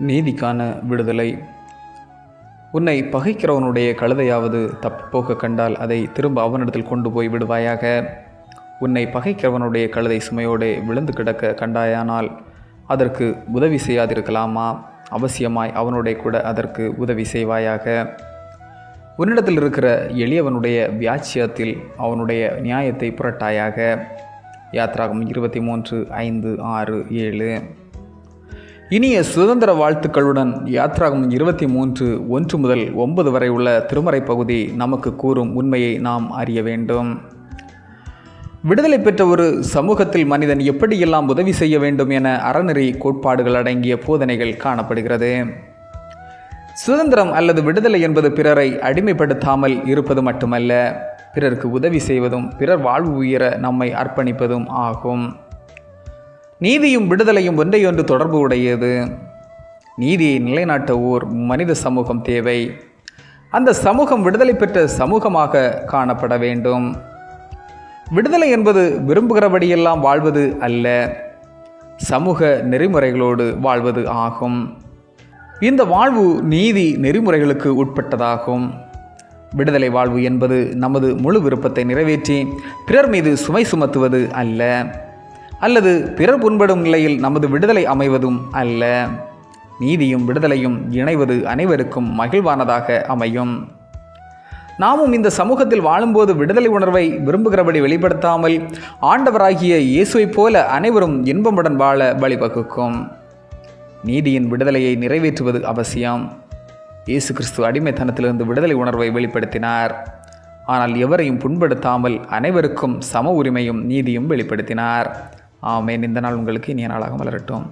நீதிக்கான விடுதலை. உன்னை பகைக்கிறவனுடைய கழுதையாவது தப்பிப்போக கண்டால் அதை திரும்ப அவனிடத்தில் கொண்டு போய் விடுவாயாக. உன்னை பகைக்கிறவனுடைய கழுதை சுமையோடு விழுந்து கிடக்க கண்டாயானால் அதற்கு உதவி செய்யாதிருக்கலாமா? அவசியமாய் அவனுடைய கூட அதற்கு உதவி செய்வாயாக. உன்னிடத்தில் இருக்கிற எளியவனுடைய வியாச்சியத்தில் அவனுடைய நியாயத்தை புரட்டாயாக. யாத்ராகமம் 23:5-6-7. இனிய சுதந்திர வாழ்த்துக்களுடன் யாத்ராகமம் 23:1-9 வரை உள்ள திருமறை பகுதி நமக்கு கூறும் உண்மையை நாம் அறிய வேண்டும். விடுதலை பெற்ற ஒரு சமூகத்தில் மனிதன் எப்படியெல்லாம் உதவி செய்ய வேண்டும் என அறநெறி கோட்பாடுகள் அடங்கிய போதனைகள் காணப்படுகிறது. சுதந்திரம் அல்லது விடுதலை என்பது பிறரை அடிமைப்படுத்தாமல் இருப்பது மட்டுமல்ல, பிறருக்கு உதவி செய்வதும் பிறர் வாழ்வு உயர நம்மை அர்ப்பணிப்பதும் ஆகும். நீதியும் விடுதலையும் ஒன்றையொன்று தொடர்பு உடையது. நீதியை நிலைநாட்ட ஓர் மனித சமூகம் தேவை. அந்த சமூகம் விடுதலை பெற்ற சமூகமாக காணப்பட வேண்டும். விடுதலை என்பது விரும்புகிறபடியெல்லாம் வாழ்வது அல்ல, சமூக நெறிமுறைகளோடு வாழ்வது ஆகும். இந்த வாழ்வு நீதி நெறிமுறைகளுக்கு உட்பட்டதாகும். விடுதலை வாழ்வு என்பது நமது முழு விருப்பத்தை நிறைவேற்றி பிறர் மீது சுமை சுமத்துவது அல்ல, அல்லது பிறர் புண்படும் நிலையில் நமது விடுதலை அமைவதும் அல்ல. நீதியும் விடுதலையும் இணைவது அனைவருக்கும் மகிழ்வானதாக அமையும். நாமும் இந்த சமூகத்தில் வாழும்போது விடுதலை உணர்வை விரும்புகிறபடி வெளிப்படுத்தாமல் ஆண்டவராகிய இயேசுவைப் போல அனைவரும் இன்பமுடன் வாழ வழிவகுக்கும். நீதியின் விடுதலையை நிறைவேற்றுவது அவசியம். இயேசு கிறிஸ்து அடிமைத்தனத்திலிருந்து விடுதலை உணர்வை வெளிப்படுத்தினார். ஆனால் எவரையும் புண்படுத்தாமல் அனைவருக்கும் சம உரிமையும் நீதியும் வெளிப்படுத்தினார். ஆமென். இந்த நாள் உங்களுக்கு இனிய நாளாக மலரட்டும்.